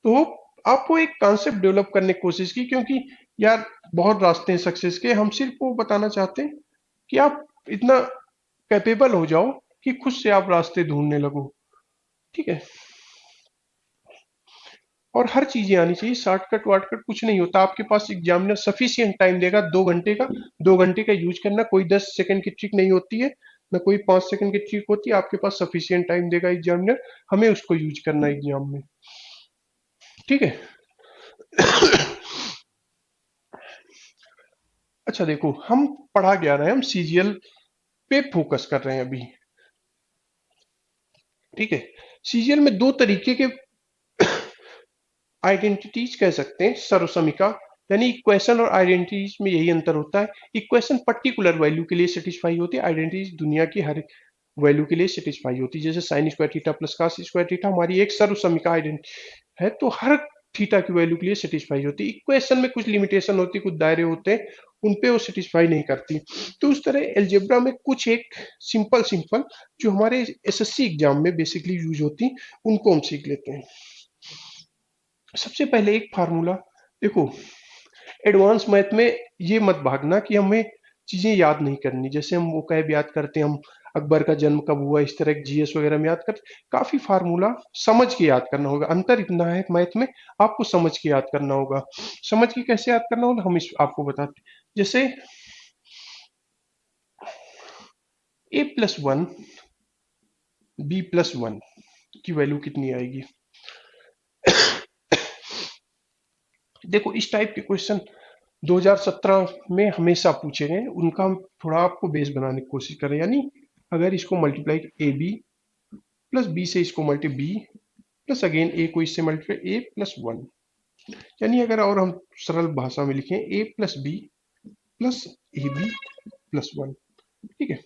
[SPEAKER 1] तो आपको एक कॉन्सेप्ट डेवलप करने की कोशिश की, क्योंकि यार बहुत रास्ते हैं सक्सेस के, हम सिर्फ वो बताना चाहते हैं कि आप इतना कैपेबल हो जाओ कि खुद से आप रास्ते ढूंढने लगो, ठीक है। और हर चीजें आनी चाहिए, शॉर्टकट वार्टकट कुछ नहीं होता। आपके पास एग्जामिनर सफिशियंट टाइम देगा 2 घंटे का, 2 घंटे का यूज करना। कोई 10 सेकंड की ट्रिक नहीं होती है, ना कोई 5 सेकंड की ट्रिक होती है। आपके पास सफिशियंट टाइम देगा एग्जामिनर, हमें उसको यूज करना है एग्जाम में, ठीक है। अच्छा देखो, हम पढ़ा क्या रहे हैं, हम सीजीएल पे फोकस कर रहे हैं अभी, ठीक है। सीजीएल में दो तरीके के आइडेंटिटीज कह सकते हैं, सर्वसमिका, यानी इक्वेशन और आइडेंटिटीज में यही अंतर होता है। इक्वेशन पर्टिकुलर वैल्यू के लिए सेटिस्फाई होती है, आइडेंटिटीज दुनिया की हर वैल्यू के लिए सेटिस्फाई होती है। जैसे sine square theta plus cos square theta हमारी एक सर्वसमिका आइडेंटिटी है, तो हर थीटा की वैल्यू के लिए सेटिस्फाई होती है। इक्वेशन में कुछ लिमिटेशन होती है, कुछ दायरे होते हैं, उन पे वो सेटिस्फाई नहीं करती। तो उस तरह एल्जेब्रा में कुछ एक सिंपल सिंपल जो हमारे एसएससी एग्जाम में बेसिकली यूज होती, उनको हम सीख लेते हैं। सबसे पहले एक फार्मूला देखो, एडवांस मैथ में ये मत भागना कि हमें चीजें याद नहीं करनी। जैसे हम वो कैब याद करते हैं, हम अकबर का जन्म कब हुआ, इस तरह जीएस वगैरह में याद करते, काफी फार्मूला समझ के याद करना होगा। अंतर इतना है मैथ में, आपको समझ के याद करना होगा। समझ के कैसे याद करना होगा, हम इस आपको बताते हैं। जैसे a+1 b+1 की वैल्यू कितनी आएगी। देखो इस टाइप के क्वेश्चन 2017 में हमेशा पूछे गए, उनका हम थोड़ा आपको बेस बनाने की कोशिश करें। यानी अगर इसको multiply a b plus b से इसको multi b plus again a को इससे मल्टीप्लाई a+1, यानी अगर और हम सरल भाषा में लिखें a+b प्लस ab+1, ठीक है।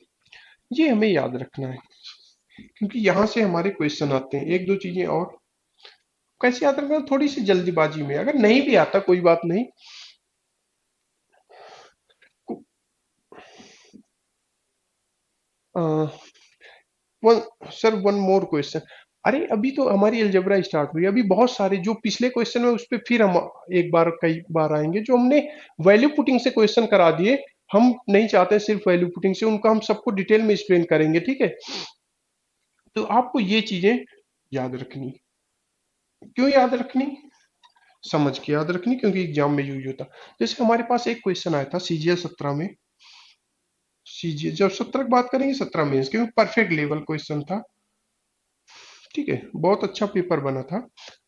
[SPEAKER 1] ये हमें याद रखना है, क्योंकि यहां से हमारे क्वेश्चन आते हैं। एक दो चीजें और कैसे याद रखना, थोड़ी सी जल्दीबाजी में, अगर नहीं भी आता कोई बात नहीं। One sir, one more question. अरे अभी तो हमारी अलजेब्रा स्टार्ट हुई, अभी बहुत सारे जो पिछले क्वेश्चन है उस पर फिर हम एक बार कई बार आएंगे। जो हमने वैल्यू पुटिंग से क्वेश्चन करा दिए, हम नहीं चाहते सिर्फ वैल्यू पुटिंग से, उनका हम सबको डिटेल में एक्सप्लेन करेंगे, ठीक है। तो आपको ये चीजें याद रखनी। क्यों याद रखनी, समझ के याद रखनी, क्योंकि एग्जाम में यूज होता। जैसे हमारे पास एक क्वेश्चन आया था सीजीएल 17 में, सीजीएल जब 17 की बात करेंगे, 17 में क्योंकि परफेक्ट लेवल क्वेश्चन था, ठीक है। बहुत अच्छा पेपर बना था,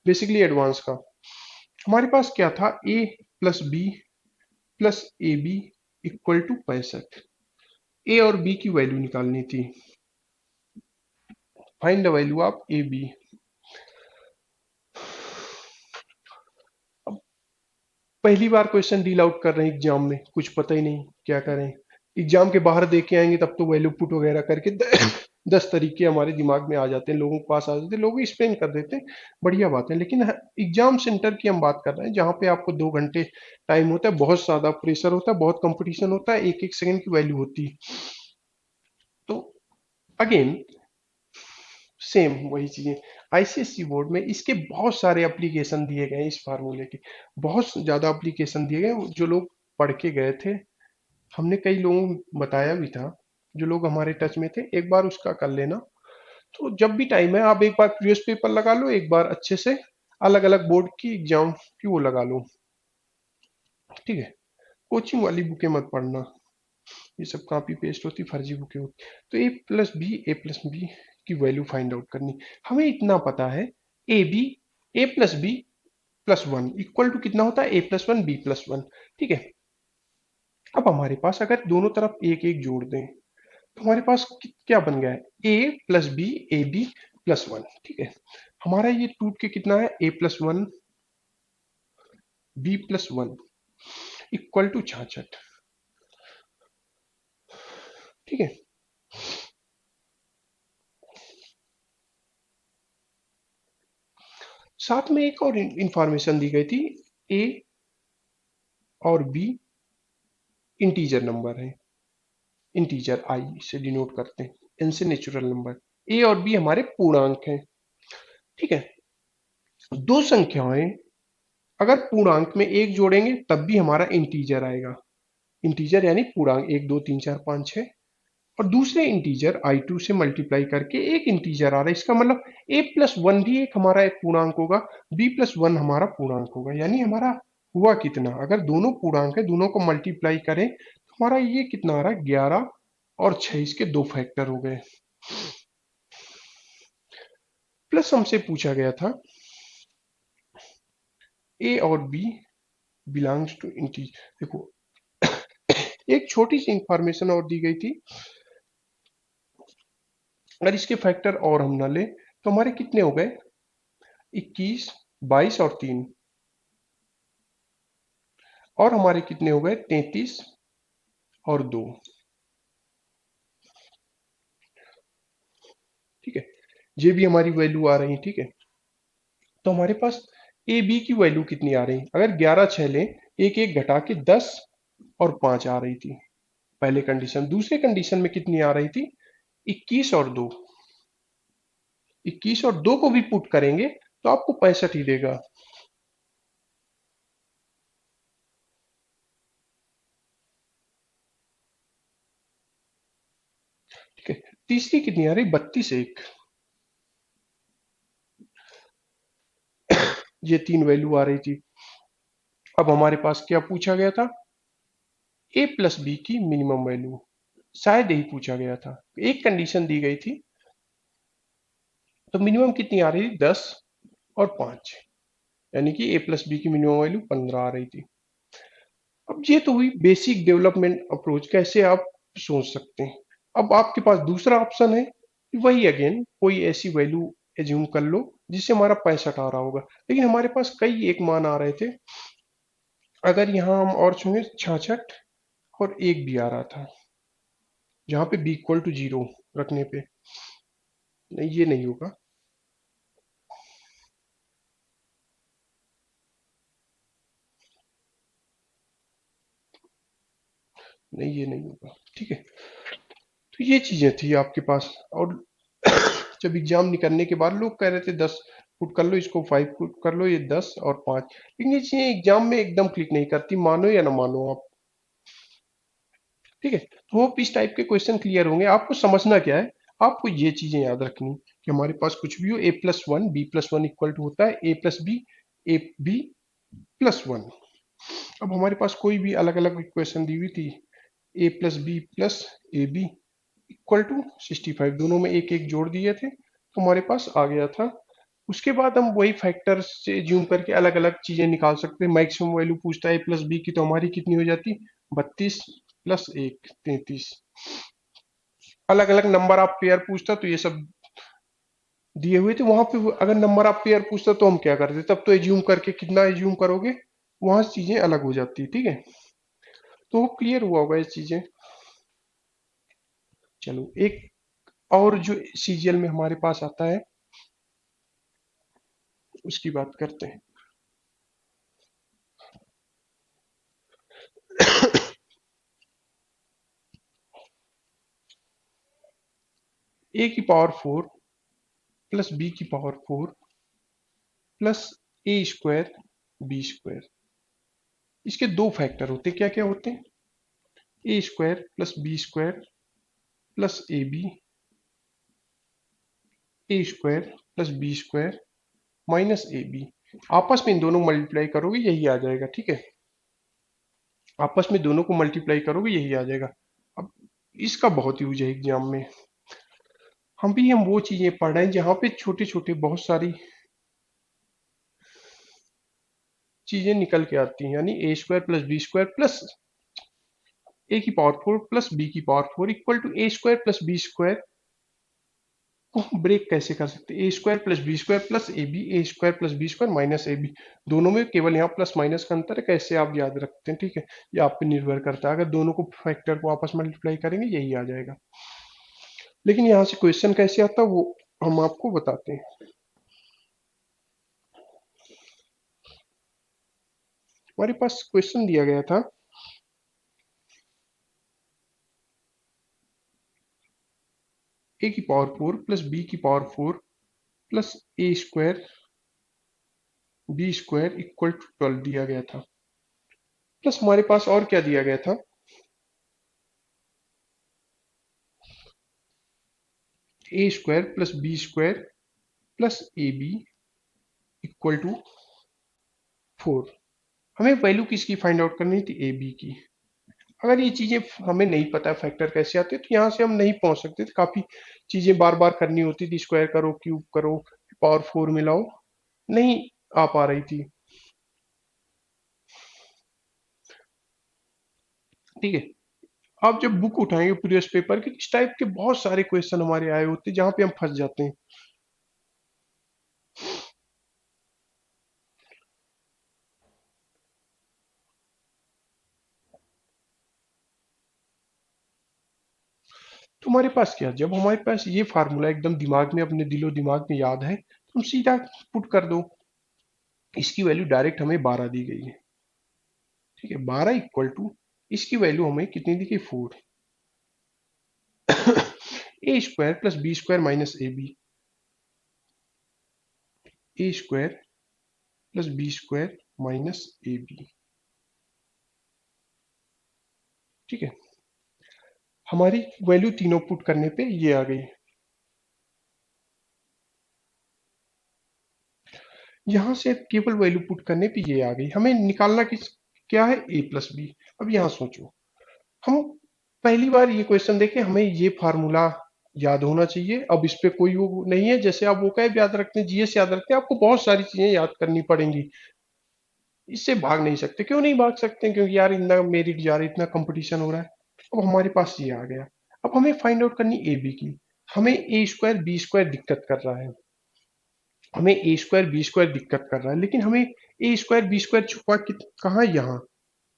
[SPEAKER 1] बेसिकली एडवांस का। हमारे पास क्या था, a+b+ab=65। ए और बी की वैल्यू निकालनी थी। Find the value of a b. अब पहली बार क्वेश्चन डील आउट कर रहे हैं एग्जाम में, कुछ पता ही नहीं क्या करें। एग्जाम के बाहर देख के आएंगे तब तो वैल्यू पुट वगैरह करके 10 तरीके हमारे दिमाग में आ जाते हैं, लोगों के पास आ जाते हैं, लोग एक्सप्लेन कर देते हैं, बढ़िया बात है। लेकिन एग्जाम सेंटर की हम बात कर रहे हैं, जहाँ पे आपको 2 घंटे टाइम होता है, बहुत ज्यादा प्रेशर होता है, बहुत कंपटीशन होता है, एक एक सेकंड की वैल्यू होती है। तो अगेन सेम वही चीजें, आईसीएससी बोर्ड में इसके बहुत सारे एप्लीकेशन दिए गए हैं, इस फार्मूले के बहुत ज्यादा एप्लीकेशन दिए गए, जो लोग पढ़ के गए थे। हमने कई लोगों को बताया भी था, जो लोग हमारे टच में थे। एक बार उसका कर लेना, तो जब भी टाइम है आप एक बार प्रीवियस पेपर लगा लो एक बार अच्छे से, अलग अलग बोर्ड की एग्जाम की वो लगा लो, ठीक है। कोचिंग वाली बुकें मत पढ़ना, ये सब कॉपी पेस्ट होती, फर्जी बुकें होती। तो ए प्लस बी की वैल्यू फाइंड आउट करनी। हमें इतना पता है, A plus B plus one equal to कितना होता है, A+1 B+1, ठीक है। अब हमारे पास अगर दोनों तरफ एक एक जोड़ दें तो हमारे पास क्या बन गया है, A+B AB+1, ठीक है। हमारा ये टूट के कितना है, A+1 B+1 इक्वल टू 66, ठीक है। साथ में एक और इंफॉर्मेशन दी गई थी, ए और बी इंटीजर नंबर है, इंटीजर आई से डिनोट करते हैं, एन से नेचुरल नंबर, ए और बी हमारे पूर्णांक हैं, ठीक है। दो संख्याएं अगर पूर्णांक में एक जोड़ेंगे तब भी हमारा इंटीजर आएगा, इंटीजर यानी पूर्णांक 1 2 3 4 5 6, और दूसरे इंटीजर i2 से मल्टीप्लाई करके एक इंटीजर आ रहा है, इसका मतलब A+1 भी एक हमारा एक पूर्णांक होगा, B+1 हमारा पूर्णांक होगा। यानी हमारा हुआ कितना, अगर दोनों पूर्णांक है दोनों को मल्टीप्लाई करें तो हमारा ये कितना आ रहा है, 11 और 6 इसके दो फैक्टर हो गए। प्लस हमसे पूछा गया था ए और बी बिलोंग्स टू इंटीजर। देखो एक छोटी सी इंफॉर्मेशन और दी गई थी, अगर इसके फैक्टर और हम ना ले तो हमारे कितने हो गए, 21 22 और 3, और हमारे कितने हो गए, 33 और 2, ठीक है। ये भी हमारी वैल्यू आ रही है, ठीक है। तो हमारे पास ए बी की वैल्यू कितनी आ रही है, अगर 11 6 लें, एक एक घटा के 10 और 5 आ रही थी पहले कंडीशन, दूसरे कंडीशन में कितनी आ रही थी, 21 और 2, 21 और 2 को भी पुट करेंगे तो आपको 65 ही देगा, ठीक है। तीसरी कितनी आ रही, 32 1, ये तीन वैल्यू आ रही थी। अब हमारे पास क्या पूछा गया था, ए प्लस बी की मिनिमम वैल्यू, शायद यही पूछा गया था, एक कंडीशन दी गई थी, तो मिनिमम कितनी आ रही थी, 10 और 5, यानी कि ए प्लस बी की मिनिमम वैल्यू 15 आ रही थी। अब ये तो हुई बेसिक डेवलपमेंट अप्रोच, कैसे आप सोच सकते हैं। अब आपके पास दूसरा ऑप्शन है, वही अगेन कोई ऐसी वैल्यू एज्यूम कर लो जिससे हमारा 65 आ रहा होगा, लेकिन हमारे पास कई एक मान आ रहे थे, अगर यहाँ हम और छूंगे 66 और एक भी आ रहा था, जहाँ पे बी इक्वल टू 0 रखने पे, नहीं ये नहीं होगा, नहीं ये नहीं होगा, ठीक है। तो ये चीजें थी आपके पास, और जब एग्जाम निकलने के बाद लोग कह रहे थे 10 पुट कर लो, इसको 5 पुट कर लो, ये 10 और 5, लेकिन ये चीजें एग्जाम में एकदम क्लिक नहीं करती, मानो या ना मानो आप, ठीक है। तो होप इस टाइप के क्वेश्चन क्लियर होंगे। आपको समझना क्या है, आपको ये चीजें याद रखनी कि हमारे पास कुछ भी हो, A+1 B+1 इक्वल टू होता है A+B A+B+1। अब हमारे पास कोई भी अलग अलग इक्वेशन दी हुई थी, A+B+AB इक्वल टू 65, दोनों में एक एक जोड़ दिए थे तो हमारे पास आ गया था। उसके बाद हम वही फैक्टर से ज्यूम करके अलग अलग चीजें निकाल सकते हैं। मैक्सिमम वैल्यू पूछता है A+B की, तो हमारी कितनी हो जाती, 32 प्लस 1 33। अलग अलग नंबर ऑफ पेयर पूछता तो ये सब दिए हुए थे, वहां पे अगर नंबर ऑफ पेयर पूछता तो हम क्या करते, तब तो एज्यूम करके कितना एज्यूम करोगे, वहां से चीजें अलग हो जाती है, ठीक है। तो क्लियर हुआ होगा ये चीजें। चलो एक और जो सीजीएल में हमारे पास आता है उसकी बात करते हैं। ए की पावर 4 प्लस बी की पावर 4 प्लस A² B², इसके दो फैक्टर होते क्या क्या होते हैं, A² plus B² plus A² plus B² minus AB। आपस में इन दोनों को मल्टीप्लाई करोगे यही आ जाएगा, ठीक है। आपस में दोनों को मल्टीप्लाई करोगे यही आ जाएगा। अब इसका बहुत यूज है एग्जाम में। हम वो चीजें पढ़ रहे हैं जहाँ पे छोटे छोटे बहुत सारी चीजें निकल के आती हैं, यानी A square plus B square plus A की पावर 4 प्लस बी की power 4 equal to A square plus B square को हम ब्रेक कैसे कर सकते हैं? A square plus B square plus A B, A square plus B square minus A B. दोनों में केवल यहाँ प्लस माइनस का अंतर है, कैसे आप याद रखते हैं, ठीक है। ये आप पे निर्भर करता है, अगर दोनों को फैक्टर को आपस में मल्टीप्लाई करेंगे यही आ जाएगा। लेकिन यहाँ से क्वेश्चन कैसे आता है वो हम आपको बताते हैं। हमारे पास क्वेश्चन दिया गया था ए की पावर 4 प्लस बी की power 4 plus a square B square equal to 12 दिया गया था। प्लस हमारे पास और क्या दिया गया था, A square plus B square plus A B equal to 4। हमें वैल्यू किसकी फाइंड आउट करनी थी, ए बी की। अगर ये चीजें हमें नहीं पता फैक्टर कैसे आते तो यहाँ से हम नहीं पहुंच सकते थे, काफी चीजें बार बार करनी होती थी, स्क्वायर करो क्यूब करो पावर 4 मिलाओ, नहीं आ पा रही थी, ठीक है। आप जब बुक उठाएंगे प्रीवियस पेपर के, इस टाइप के बहुत सारे क्वेश्चन हमारे आए होते हैं जहां पे हम फंस जाते हैं। तो हमारे पास क्या, जब हमारे पास ये फार्मूला एकदम दिमाग में, अपने दिलो दिमाग में याद है, तो हम सीधा पुट कर दो। इसकी वैल्यू डायरेक्ट हमें 12 दी गई है, ठीक है। 12 इक्वल टू इसकी वैल्यू हमें कितनी दी गई, 4। A square plus B square minus A B, A square plus B square minus A B, ठीक है। हमारी वैल्यू तीनों पुट करने पे ये आ गई। यहां से केवल वैल्यू पुट करने पे ये आ गई, हमें निकालना किस क्या है, ए प्लस बी। अब यहां सोचो, हम पहली बार ये क्वेश्चन देखे, हमें ये फार्मूला याद होना चाहिए। अब इस पे कोई वो नहीं है, जैसे आप वो कैब याद रखते हैं, जीएस याद रखते हैं, आपको बहुत सारी चीजें याद करनी पड़ेंगी, इससे भाग नहीं सकते। क्यों नहीं भाग सकते, क्योंकि यार इतना मेरिट जा रहा है, इतना कंपटीशन हो रहा है। अब हमारे पास ये आ गया। अब हमें फाइंड आउट करनी ए बी की। हमें ए स्क्वायर बी स्क्वायर दिक्कत कर रहा है, हमें ए स्क्वायर बी स्क्वायर दिक्कत कर रहा है, लेकिन हमें ए स्क्वायर बी स्क्वायर छुपा कहाँ, यहाँ,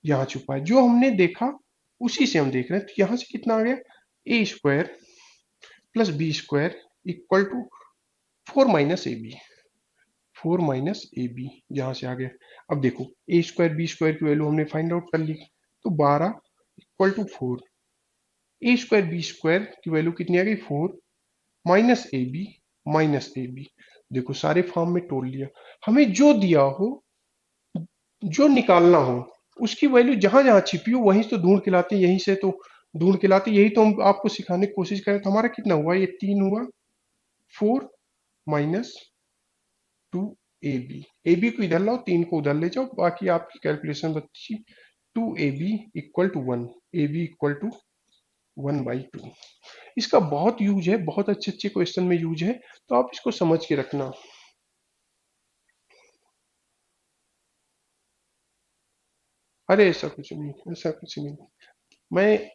[SPEAKER 1] यहाँ छुपा है। जो हमने देखा उसी से हम देख रहे हैं, तो यहाँ से कितना आ गया, A square plus B square equal to 4 minus A B, 4 minus A B यहां से आ गया। अब देखो, ए स्क्वायर बी स्क्वायर की वैल्यू हमने फाइंड आउट कर ली, तो 12 equal to 4, A square B square की वैल्यू कितनी आ गई, 4 minus A B, minus A B. देखो सारे फॉर्म में तोड़ लिया। हमें जो दिया हो, जो निकालना हो, उसकी वैल्यू जहां जहां छिपी हो वहीं से तो ढूंढ के लाते हैं, यहीं से तो ढूंढ के लाते हैं। यही तो हम आपको सिखाने की कोशिश करें। तो हमारा कितना हुआ, ये 3 हुआ, 4 minus 2 a B. A b को इधर लाओ, 3 को उधर ले जाओ, बाकी आपकी कैलकुलेशन बची 2 a B equal to 1, a B equal to 1/2। इसका बहुत यूज है, बहुत अच्छे अच्छे क्वेश्चन में यूज है, तो आप इसको समझ के रखना। अरे ऐसा कुछ नहीं, ऐसा कुछ नहीं। मैं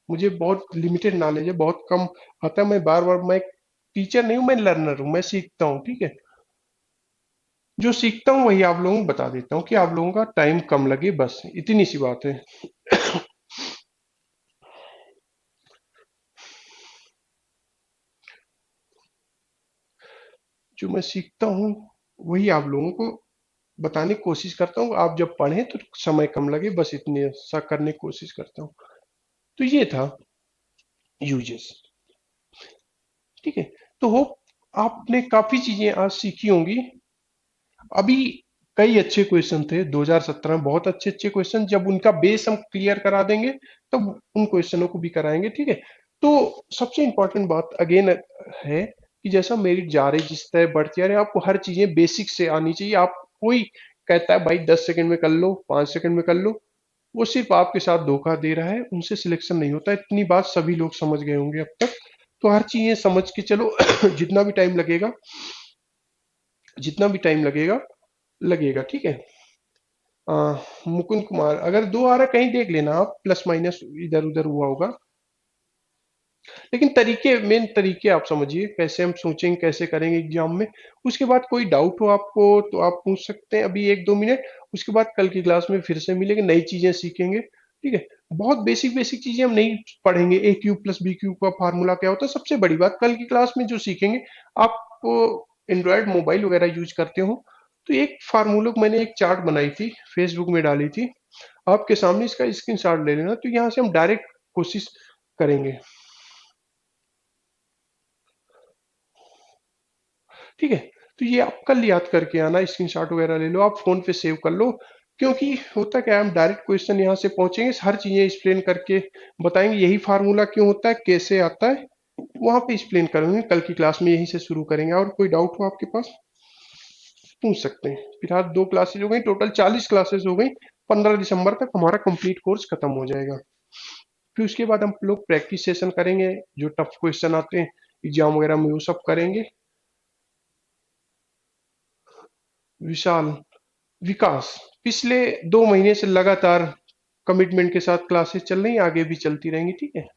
[SPEAKER 1] मुझे बहुत लिमिटेड नॉलेज है, बहुत कम आता है। मैं बार बार, मैं टीचर नहीं हूँ, मैं लर्नर हूँ, मैं सीखता हूँ, ठीक है। जो सीखता हूँ वही आप लोगों को बता देता हूँ, कि आप लोगों का टाइम कम लगे, बस इतनी सी बात है। जो मैं सीखता हूँ वही आप लोगों को बताने की कोशिश करता हूँ। आप जब पढ़ें तो समय कम लगे, बस इतने सा करने की कोशिश करता हूँ। तो ये था यूजेस, ठीक है। तो होप आपने काफी चीजें आज सीखी होंगी। अभी कई अच्छे क्वेश्चन थे 2017 में, बहुत अच्छे अच्छे क्वेश्चन। जब उनका बेस हम क्लियर करा देंगे तब उन क्वेश्चनों को भी कराएंगे, ठीक है। तो सबसे इंपॉर्टेंट बात अगेन है कि जैसा मेरिट जा रही जिस तरह बढ़ती जा रही है, आपको हर चीजें बेसिक से आनी चाहिए। आप कोई कहता है भाई 10 सेकंड में कर लो, 5 सेकंड में कर लो, वो सिर्फ आपके साथ धोखा दे रहा है, उनसे सिलेक्शन नहीं होता। इतनी बात सभी लोग समझ गए होंगे अब तक। तो हर चीजें समझ के चलो। जितना भी टाइम लगेगा, जितना भी टाइम लगेगा लगेगा, ठीक है। आ, मुकुंद कुमार, अगर दो आ रहा है, कहीं देख लेना आप, प्लस माइनस इधर उधर हुआ होगा। लेकिन तरीके, मेन तरीके आप समझिए, कैसे हम सोचेंगे, कैसे करेंगे एग्जाम में। उसके बाद कोई डाउट हो आपको तो आप पूछ सकते हैं अभी 1-2 मिनट। उसके बाद कल की क्लास में फिर से मिलेंगे, नई चीजें सीखेंगे, ठीक है। बहुत बेसिक बेसिक चीजें हम नहीं पढ़ेंगे, ए क्यूब प्लस बी क्यूब का फार्मूला क्या होता है, सबसे बड़ी बात कल की क्लास में जो सीखेंगे। आप एंड्रॉयड मोबाइल वगैरह यूज करते हो तो एक फार्मूला, मैंने एक चार्ट बनाई थी, फेसबुक में डाली थी, आपके सामने इसका स्क्रीनशॉट ले लेना, तो यहाँ से हम डायरेक्ट कोशिश करेंगे, ठीक है। तो ये आप कल याद करके आना, स्क्रीनशॉट वगैरह ले लो, आप फोन पे सेव कर लो। क्योंकि होता क्या है, हम डायरेक्ट क्वेश्चन यहाँ से पहुंचेंगे, हर चीजें एक्सप्लेन करके बताएंगे, यही फार्मूला क्यों होता है, कैसे आता है, वहां पे एक्सप्लेन करेंगे कल की क्लास में, यहीं से शुरू करेंगे। और कोई डाउट हो आपके पास पूछ सकते हैं। फिर आज 2 क्लासेज हो गई, टोटल 40 क्लासेज हो गई। 15 दिसंबर तक हमारा कंप्लीट कोर्स खत्म हो जाएगा। फिर उसके बाद हम लोग प्रैक्टिस सेशन करेंगे, जो टफ क्वेश्चन आते हैं एग्जाम वगैरह में वो सब करेंगे। विशाल, विकास, पिछले 2 महीने से लगातार कमिटमेंट के साथ क्लासेस चल रही हैं, आगे भी चलती रहेंगी, ठीक है।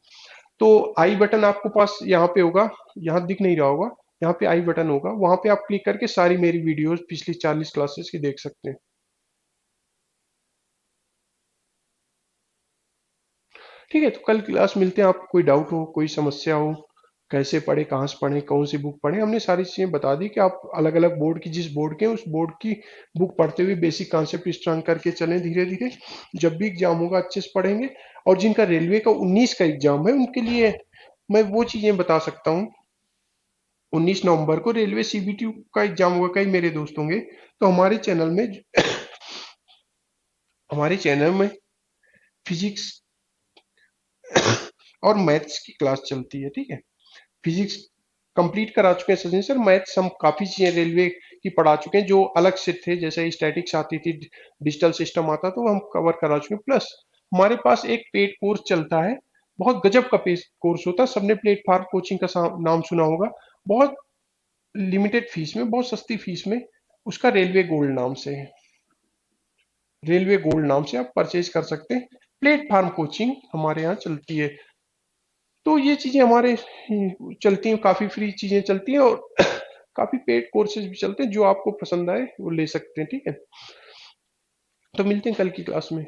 [SPEAKER 1] तो आई बटन आपको पास यहाँ पे होगा, यहाँ दिख नहीं रहा होगा, यहाँ पे आई बटन होगा, वहां पे आप क्लिक करके सारी मेरी वीडियोस पिछली 40 क्लासेस की देख सकते हैं। ठीक है, तो कल क्लास मिलते हैं। आपको कोई डाउट हो, कोई समस्या हो, कैसे पढ़े, कहाँ से पढ़े, कौन सी बुक पढ़े, हमने सारी चीजें बता दी कि आप अलग अलग बोर्ड की, जिस बोर्ड के हैं, उस बोर्ड की बुक पढ़ते हुए बेसिक कॉन्सेप्ट स्ट्रॉन्ग करके चलें धीरे धीरे। जब भी एग्जाम होगा अच्छे से पढ़ेंगे। और जिनका रेलवे का 19 का एग्जाम है उनके लिए मैं वो चीजें बता सकता हूँ। 19 नवंबर को रेलवे सीबीटी का एग्जाम होगा, कई मेरे दोस्त होंगे, तो हमारे चैनल में फिजिक्स और मैथ्स की क्लास चलती है, ठीक है। फिजिक्स कंप्लीट करा चुके हैं सचिन सर, मैथ्स हम काफी चीजें रेलवे की पढ़ा चुके हैं, जो अलग से थे, जैसे स्टैटिक्स आती थी, डिजिटल सिस्टम आता, तो वो हम कवर करा चुके हैं। प्लस हमारे पास एक पेड कोर्स चलता है, बहुत गजब का पेड कोर्स होता है, सबने प्लेटफॉर्म कोचिंग का नाम सुना होगा। बहुत लिमिटेड फीस में, बहुत सस्ती फीस में, उसका रेलवे गोल्ड नाम से है। रेलवे गोल्ड नाम से आप परचेज कर सकते हैं। प्लेटफॉर्म कोचिंग हमारे यहाँ चलती है। तो ये चीजें हमारे चलती हैं, काफी फ्री चीजें चलती हैं, और काफी पेड कोर्सेज भी चलते हैं, जो आपको पसंद आए वो ले सकते हैं, ठीक है। तो मिलते हैं कल की क्लास में।